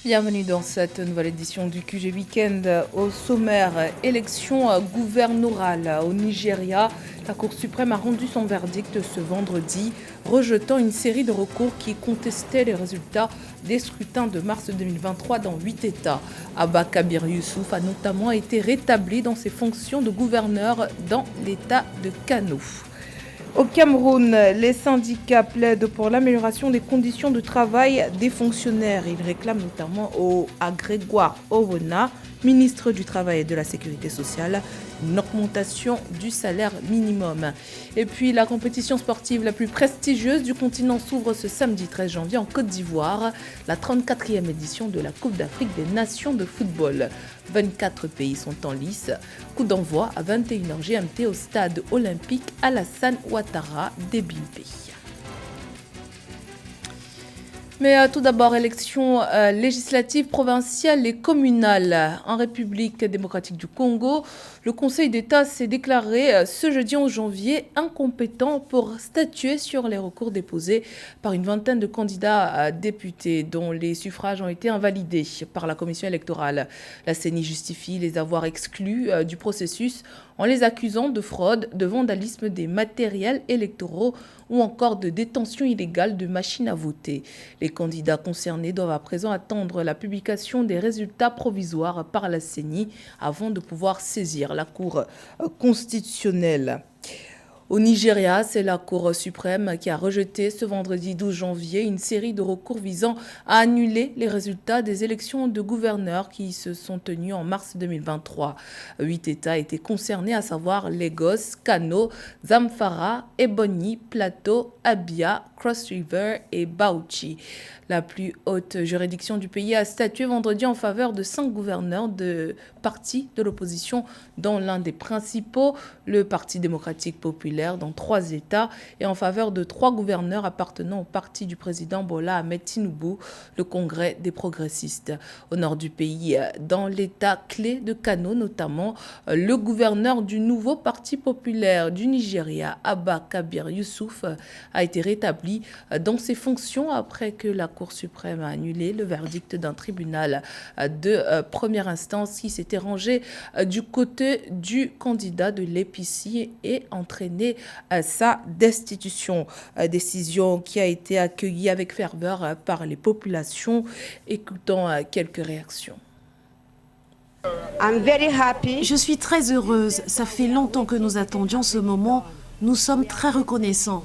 Bienvenue dans cette nouvelle édition du QG Weekend. Au sommaire, élection gouverneurale au Nigeria. La Cour suprême a rendu son verdict ce vendredi, rejetant une série de recours qui contestaient les résultats des scrutins de mars 2023 dans 8 États. Abba Kabir Yusuf a notamment été rétabli dans ses fonctions de gouverneur dans l'État de Kano. Au Cameroun, les syndicats plaident pour l'amélioration des conditions de travail des fonctionnaires. Ils réclament notamment à Grégoire Owona, ministre du Travail et de la Sécurité sociale, une augmentation du salaire minimum. Et puis la compétition sportive la plus prestigieuse du continent s'ouvre ce samedi 13 janvier en Côte d'Ivoire, la 34e édition de la Coupe d'Afrique des Nations de football. 24 pays sont en lice. Coup d'envoi à 21h GMT au stade olympique Alassane Ouattara d'Ebimpe. Mais tout d'abord, élections législatives, provinciales et communales. En République démocratique du Congo, le Conseil d'État s'est déclaré ce jeudi 11 janvier incompétent pour statuer sur les recours déposés par une vingtaine de candidats députés dont les suffrages ont été invalidés par la commission électorale. La CENI justifie les avoir exclus du processus en les accusant de fraude, de vandalisme des matériels électoraux ou encore de détention illégale de machines à voter. Les candidats concernés doivent à présent attendre la publication des résultats provisoires par la CENI avant de pouvoir saisir la Cour constitutionnelle. Au Nigeria, c'est la Cour suprême qui a rejeté ce vendredi 12 janvier une série de recours visant à annuler les résultats des élections de gouverneurs qui se sont tenues en mars 2023. 8 États étaient concernés, à savoir Lagos, Kano, Zamfara, Ebonyi, Plateau, Abia, Cross River et Bauchi. La plus haute juridiction du pays a statué vendredi en faveur de 5 gouverneurs de partis de l'opposition, dont l'un des principaux, le Parti démocratique populaire, dans 3 États, et en faveur de 3 gouverneurs appartenant au parti du président Bola Ahmed Tinubu, le Congrès des progressistes. Au nord du pays, dans l'État clé de Kano notamment, le gouverneur du nouveau Parti populaire du Nigeria, Abba Kabir Yusuf, a été rétabli dans ses fonctions après que la Cour suprême a annulé le verdict d'un tribunal de première instance qui s'était rangé du côté du candidat de l'APC et entraîné sa destitution. Décision qui a été accueillie avec ferveur par les populations. Écoutons quelques réactions. Je suis très heureuse. Ça fait longtemps que nous attendions ce moment. Nous sommes très reconnaissants.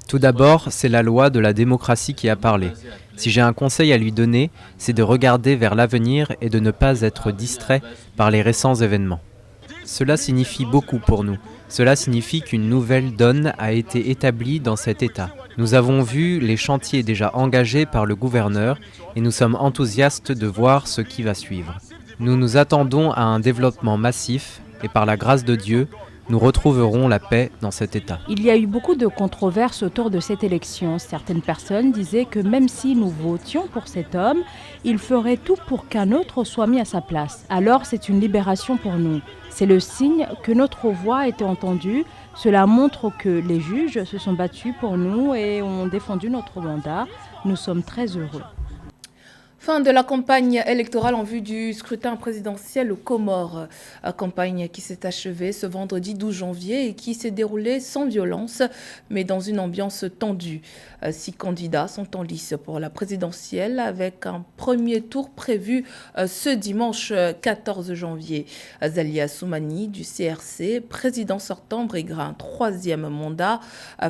Tout d'abord, c'est la loi de la démocratie qui a parlé. Si j'ai un conseil à lui donner, c'est de regarder vers l'avenir et de ne pas être distrait par les récents événements. Cela signifie beaucoup pour nous. Cela signifie qu'une nouvelle donne a été établie dans cet État. Nous avons vu les chantiers déjà engagés par le gouverneur et nous sommes enthousiastes de voir ce qui va suivre. Nous nous attendons à un développement massif et par la grâce de Dieu, nous retrouverons la paix dans cet État. Il y a eu beaucoup de controverses autour de cette élection. Certaines personnes disaient que même si nous votions pour cet homme, il ferait tout pour qu'un autre soit mis à sa place. Alors c'est une libération pour nous. C'est le signe que notre voix a été entendue. Cela montre que les juges se sont battus pour nous et ont défendu notre mandat. Nous sommes très heureux. Fin de la campagne électorale en vue du scrutin présidentiel aux Comores. Campagne qui s'est achevée ce vendredi 12 janvier et qui s'est déroulée sans violence, mais dans une ambiance tendue. 6 candidats sont en lice pour la présidentielle avec un premier tour prévu ce dimanche 14 janvier. Azalia Soumani du CRC, président sortant, briguera un 3e mandat.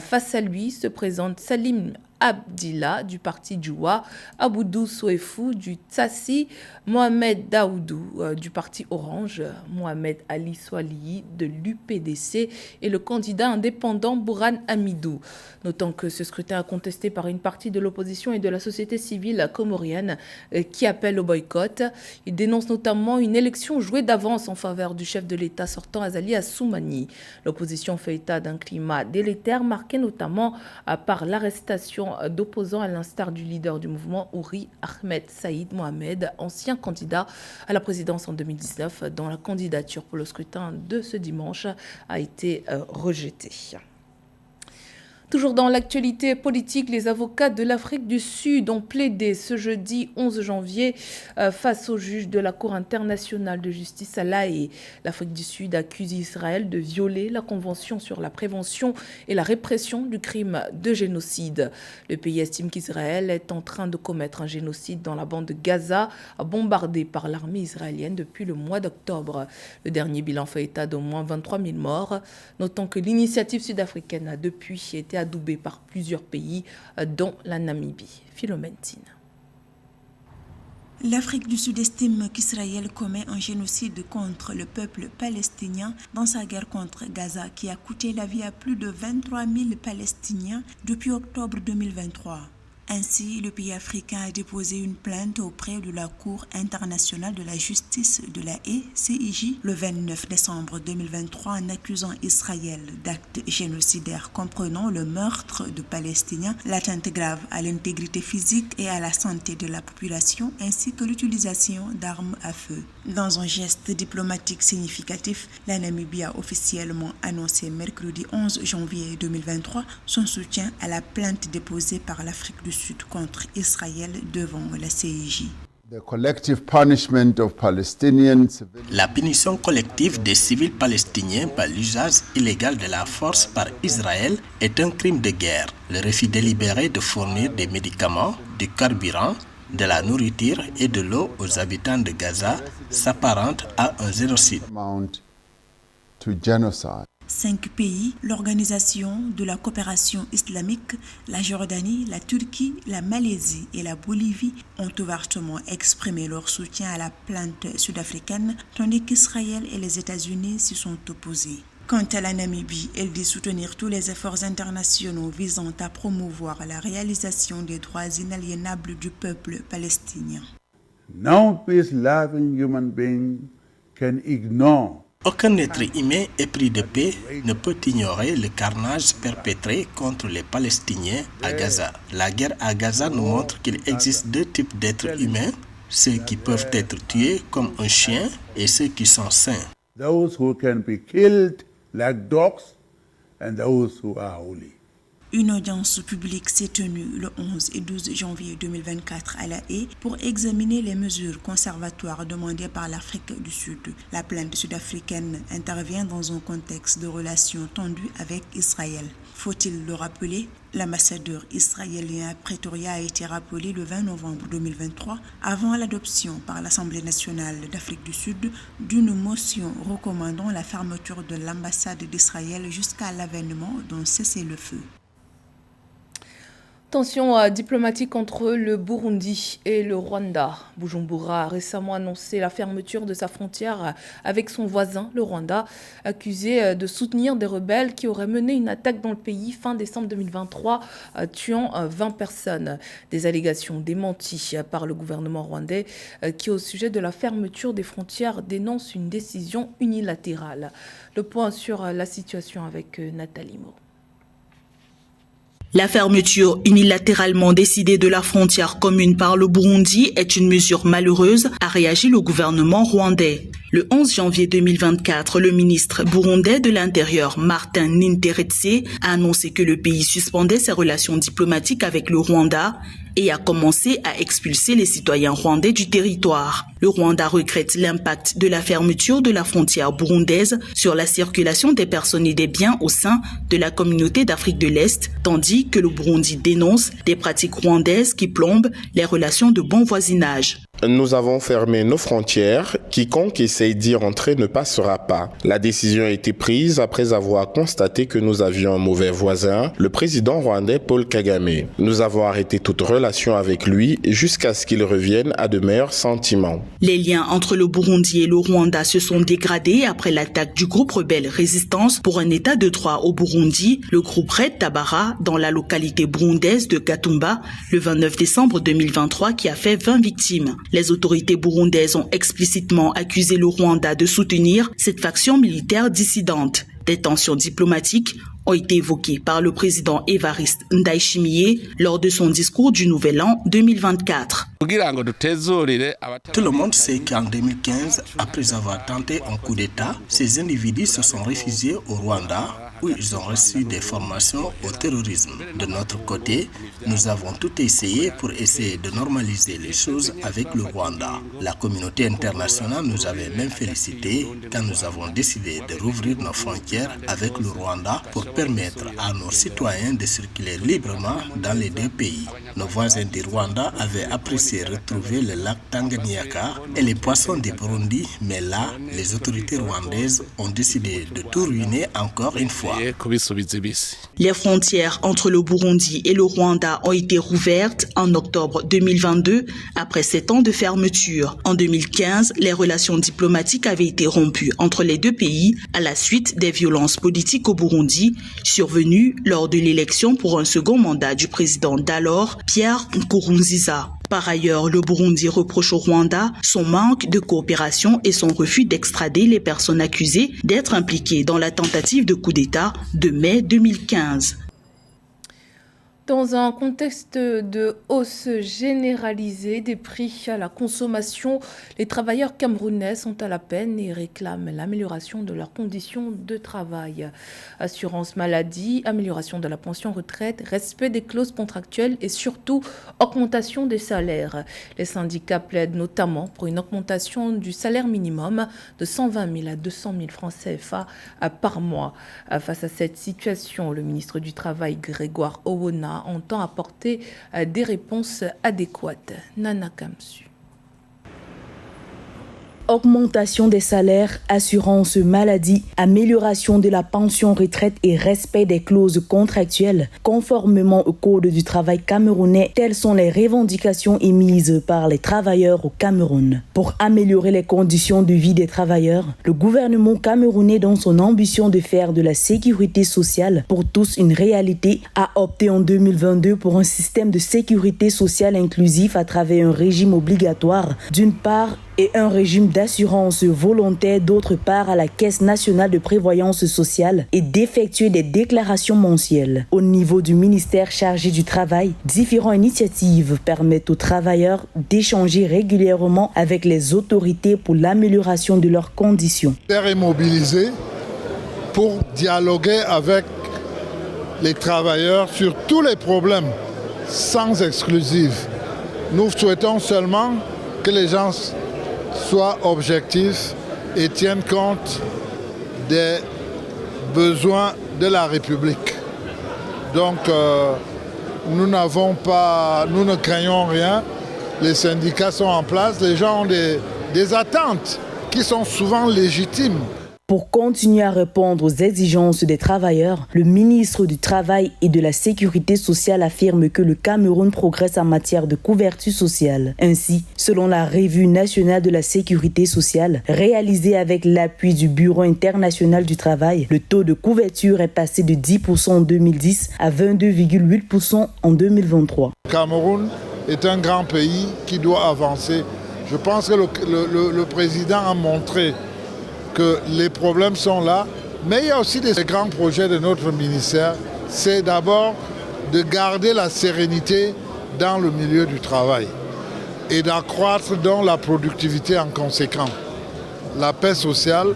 Face à lui se présente Salim Abdillah du parti Djoua, Aboudou Souefou du Tsassi, Mohamed Daoudou du parti Orange, Mohamed Ali Swali de l'UPDC et le candidat indépendant Bourhan Hamidou. Notant que ce scrutin est contesté par une partie de l'opposition et de la société civile comorienne qui appelle au boycott. Il dénonce notamment une élection jouée d'avance en faveur du chef de l'État sortant Azali Assoumani. L'opposition fait état d'un climat délétère marqué notamment par l'arrestation d'opposants à l'instar du leader du mouvement Ouri Ahmed Saïd Mohamed, ancien candidat à la présidence en 2019, dont la candidature pour le scrutin de ce dimanche a été rejetée. Toujours dans l'actualité politique, les avocats de l'Afrique du Sud ont plaidé ce jeudi 11 janvier face au juge de la Cour internationale de justice à La Haye. L'Afrique du Sud accuse Israël de violer la Convention sur la prévention et la répression du crime de génocide. Le pays estime qu'Israël est en train de commettre un génocide dans la bande de Gaza, bombardée par l'armée israélienne depuis le mois d'octobre. Le dernier bilan fait état d'au moins 23 000 morts, notant que l'initiative sud-africaine a depuis été adoubé par plusieurs pays, dont la Namibie. Philomène Tine. L'Afrique du Sud estime qu'Israël commet un génocide contre le peuple palestinien dans sa guerre contre Gaza, qui a coûté la vie à plus de 23 000 Palestiniens depuis octobre 2023. Ainsi, le pays africain a déposé une plainte auprès de la Cour internationale de la justice de La Haye, CIJ, le 29 décembre 2023 en accusant Israël d'actes génocidaires comprenant le meurtre de Palestiniens, l'atteinte grave à l'intégrité physique et à la santé de la population, ainsi que l'utilisation d'armes à feu. Dans un geste diplomatique significatif, la Namibie a officiellement annoncé mercredi 11 janvier 2023 son soutien à la plainte déposée par l'Afrique du Sud contre Israël devant la CIJ. La punition collective des civils palestiniens par l'usage illégal de la force par Israël est un crime de guerre. Le refus délibéré de fournir des médicaments, du carburant, de la nourriture et de l'eau aux habitants de Gaza s'apparente à un génocide. 5 pays, l'Organisation de la coopération islamique, la Jordanie, la Turquie, la Malaisie et la Bolivie ont ouvertement exprimé leur soutien à la plainte sud-africaine, tandis qu'Israël et les États-Unis s'y sont opposés. Quant à la Namibie, elle dit soutenir tous les efforts internationaux visant à promouvoir la réalisation des droits inaliénables du peuple palestinien. No peace-loving human being can ignore. Aucun être humain épris de paix ne peut ignorer le carnage perpétré contre les Palestiniens à Gaza. La guerre à Gaza nous montre qu'il existe 2 types d'êtres humains, ceux qui peuvent être tués comme un chien et ceux qui sont sains. Those who can be killed like dogs and those who are holy. Une audience publique s'est tenue le 11 et 12 janvier 2024 à La Haye pour examiner les mesures conservatoires demandées par l'Afrique du Sud. La plainte sud-africaine intervient dans un contexte de relations tendues avec Israël. Faut-il le rappeler? L'ambassadeur israélien à Pretoria a été rappelé le 20 novembre 2023 avant l'adoption par l'Assemblée nationale d'Afrique du Sud d'une motion recommandant la fermeture de l'ambassade d'Israël jusqu'à l'avènement d'un cessez-le-feu. Tension diplomatique entre le Burundi et le Rwanda. Bujumbura a récemment annoncé la fermeture de sa frontière avec son voisin, le Rwanda, accusé de soutenir des rebelles qui auraient mené une attaque dans le pays fin décembre 2023, tuant 20 personnes. Des allégations démenties par le gouvernement rwandais qui, au sujet de la fermeture des frontières, dénonce une décision unilatérale. Le point sur la situation avec Nathalie Mo. La fermeture unilatéralement décidée de la frontière commune par le Burundi est une mesure malheureuse, a réagi le gouvernement rwandais. Le 11 janvier 2024, le ministre burundais de l'Intérieur, Martin Ninteretse, a annoncé que le pays suspendait ses relations diplomatiques avec le Rwanda et a commencé à expulser les citoyens rwandais du territoire. Le Rwanda regrette l'impact de la fermeture de la frontière burundaise sur la circulation des personnes et des biens au sein de la communauté d'Afrique de l'Est, tandis que le Burundi dénonce des pratiques rwandaises qui plombent les relations de bon voisinage. Nous avons fermé nos frontières. Quiconque essaye d'y rentrer ne passera pas. La décision a été prise après avoir constaté que nous avions un mauvais voisin, le président rwandais Paul Kagame. Nous avons arrêté toute relation avec lui jusqu'à ce qu'il revienne à de meilleurs sentiments. Les liens entre le Burundi et le Rwanda se sont dégradés après l'attaque du groupe rebelle Résistance pour un état de droit au Burundi, le groupe Red Tabara, dans la localité burundaise de Gatumba, le 29 décembre 2023, qui a fait 20 victimes. Les autorités burundaises ont explicitement accusé le Rwanda de soutenir cette faction militaire dissidente. Des tensions diplomatiques ont été évoquées par le président Evariste Ndayishimiye lors de son discours du Nouvel An 2024. Tout le monde sait qu'en 2015, après avoir tenté un coup d'État, ces individus se sont réfugiés au Rwanda où ils ont reçu des formations au terrorisme. De notre côté, nous avons tout essayé pour essayer de normaliser les choses avec le Rwanda. La communauté internationale nous avait même félicité quand nous avons décidé de rouvrir nos frontières avec le Rwanda pour permettre à nos citoyens de circuler librement dans les deux pays. Nos voisins du Rwanda avaient apprécié retrouver le lac Tanganyika et les poissons du Burundi, mais là, les autorités rwandaises ont décidé de tout ruiner encore une fois. Les frontières entre le Burundi et le Rwanda ont été rouvertes en octobre 2022 après 7 ans de fermeture. En 2015, les relations diplomatiques avaient été rompues entre les deux pays à la suite des violences politiques au Burundi survenues lors de l'élection pour un second mandat du président d'alors, Pierre Nkurunziza. Par ailleurs, le Burundi reproche au Rwanda son manque de coopération et son refus d'extrader les personnes accusées d'être impliquées dans la tentative de coup d'État de mai 2015. Dans un contexte de hausse généralisée des prix à la consommation, les travailleurs camerounais sont à la peine et réclament l'amélioration de leurs conditions de travail. Assurance maladie, amélioration de la pension retraite, respect des clauses contractuelles et surtout augmentation des salaires. Les syndicats plaident notamment pour une augmentation du salaire minimum de 120 000 à 200 000 francs CFA par mois. Face à cette situation, le ministre du Travail, Grégoire Owona, entend apporter des réponses adéquates. Nana Kamsu. Augmentation des salaires, assurance maladie, amélioration de la pension retraite et respect des clauses contractuelles conformément au Code du travail camerounais, telles sont les revendications émises par les travailleurs au Cameroun. Pour améliorer les conditions de vie des travailleurs, le gouvernement camerounais, dans son ambition de faire de la sécurité sociale pour tous une réalité, a opté en 2022 pour un système de sécurité sociale inclusif à travers un régime obligatoire d'une part et un régime d'assurance volontaire d'autre part à la Caisse nationale de prévoyance sociale et d'effectuer des déclarations mensuelles. Au niveau du ministère chargé du travail, différentes initiatives permettent aux travailleurs d'échanger régulièrement avec les autorités pour l'amélioration de leurs conditions. Le ministère est mobilisé pour dialoguer avec les travailleurs sur tous les problèmes, sans exclusive. Nous souhaitons seulement que les gens soient objectifs et tiennent compte des besoins de la République. Donc, nous ne craignons rien. Les syndicats sont en place. Les gens ont des attentes qui sont souvent légitimes. Pour continuer à répondre aux exigences des travailleurs, le ministre du Travail et de la Sécurité sociale affirme que le Cameroun progresse en matière de couverture sociale. Ainsi, selon la Revue nationale de la sécurité sociale, réalisée avec l'appui du Bureau international du travail, le taux de couverture est passé de 10% en 2010 à 22,8% en 2023. Le Cameroun est un grand pays qui doit avancer. Je pense que le président a montré que les problèmes sont là, mais il y a aussi des grands projets de notre ministère. C'est d'abord de garder la sérénité dans le milieu du travail et d'accroître donc la productivité en conséquence, la paix sociale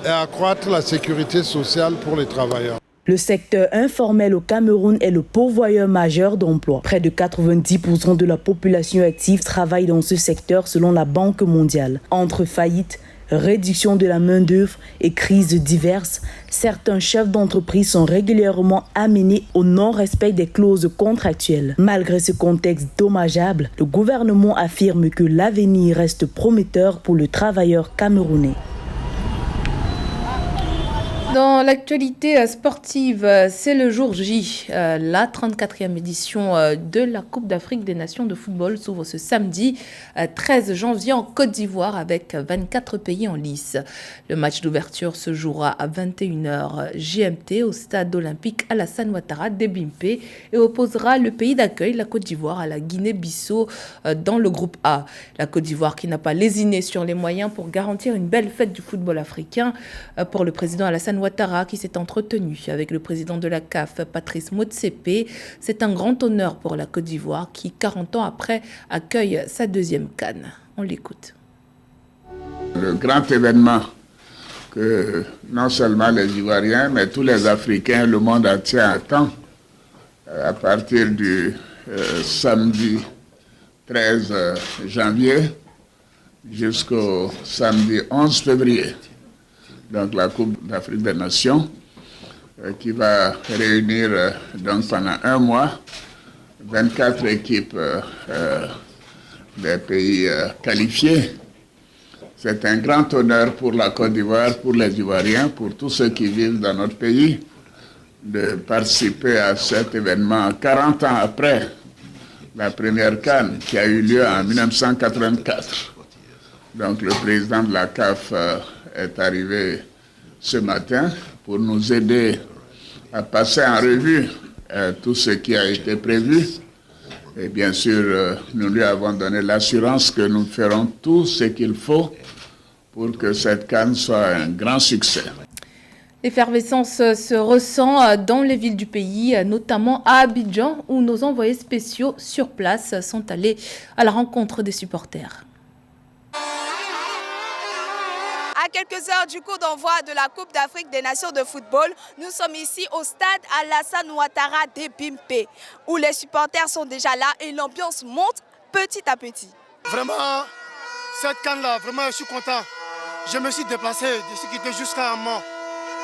et accroître la sécurité sociale pour les travailleurs. Le secteur informel au Cameroun est le pourvoyeur majeur d'emplois. Près de 90% de la population active travaille dans ce secteur selon la Banque mondiale. Entre faillites, réduction de la main-d'œuvre et crises diverses, certains chefs d'entreprise sont régulièrement amenés au non-respect des clauses contractuelles. Malgré ce contexte dommageable, le gouvernement affirme que l'avenir reste prometteur pour le travailleur camerounais. Dans l'actualité sportive, c'est le jour J. La 34e édition de la Coupe d'Afrique des Nations de football s'ouvre ce samedi 13 janvier en Côte d'Ivoire avec 24 pays en lice. Le match d'ouverture se jouera à 21h GMT au stade olympique Alassane Ouattara d'Ebimpe et opposera le pays d'accueil, la Côte d'Ivoire, à la Guinée-Bissau dans le groupe A. La Côte d'Ivoire qui n'a pas lésiné sur les moyens pour garantir une belle fête du football africain pour le président Alassane Ouattara qui s'est entretenu avec le président de la CAF, Patrice Motsepe. C'est un grand honneur pour la Côte d'Ivoire qui, 40 ans après, accueille sa deuxième CAN. On l'écoute. Le grand événement que non seulement les Ivoiriens, mais tous les Africains, le monde entier attend à partir du samedi 13 janvier jusqu'au samedi 11 février. Donc la Coupe d'Afrique des Nations qui va réunir donc pendant un mois 24 équipes des pays qualifiés. C'est un grand honneur pour la Côte d'Ivoire, pour les Ivoiriens, pour tous ceux qui vivent dans notre pays, de participer à cet événement 40 ans après la première CAN qui a eu lieu en 1984. Donc le président de la CAF est arrivé ce matin pour nous aider à passer en revue tout ce qui a été prévu. Et bien sûr, nous lui avons donné l'assurance que nous ferons tout ce qu'il faut pour que cette CAN soit un grand succès. L'effervescence se ressent dans les villes du pays, notamment à Abidjan, où nos envoyés spéciaux sur place sont allés à la rencontre des supporters. À quelques heures du coup d'envoi de la Coupe d'Afrique des Nations de football, nous sommes ici au stade Alassane Ouattara d'Ebimpe, où les supporters sont déjà là et l'ambiance monte petit à petit. Vraiment, cette CAN-là, vraiment, je suis content. Je me suis déplacé de ce qui était jusqu'à Amman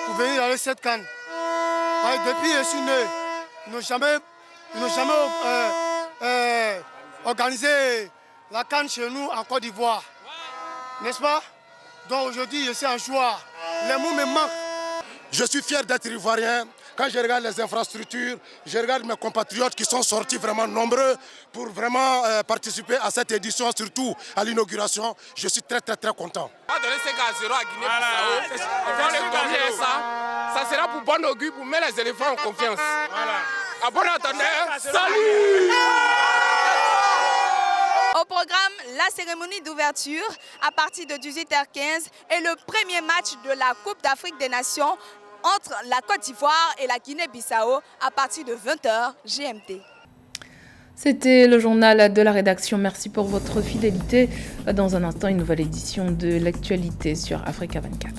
pour venir aller cette CAN. Depuis que je suis né, ils n'ont jamais organisé la CAN chez nous en Côte d'Ivoire. N'est-ce pas? Donc aujourd'hui, je suis en joie. Les mots me manquent. Je suis fier d'être ivoirien. Quand je regarde les infrastructures, je regarde mes compatriotes qui sont sortis vraiment nombreux pour vraiment participer à cette édition, surtout à l'inauguration. Je suis très content. On va donner 5-0 à Guinée-Bissau. On va les gagner ça. Ça sera pour bon augure, pour mettre les éléphants en confiance. À bon entendeur, salut! Au programme, la cérémonie d'ouverture à partir de 18h15 et le premier match de la Coupe d'Afrique des Nations entre la Côte d'Ivoire et la Guinée-Bissau à partir de 20h GMT. C'était le journal de la rédaction. Merci pour votre fidélité. Dans un instant, une nouvelle édition de l'actualité sur Africa 24.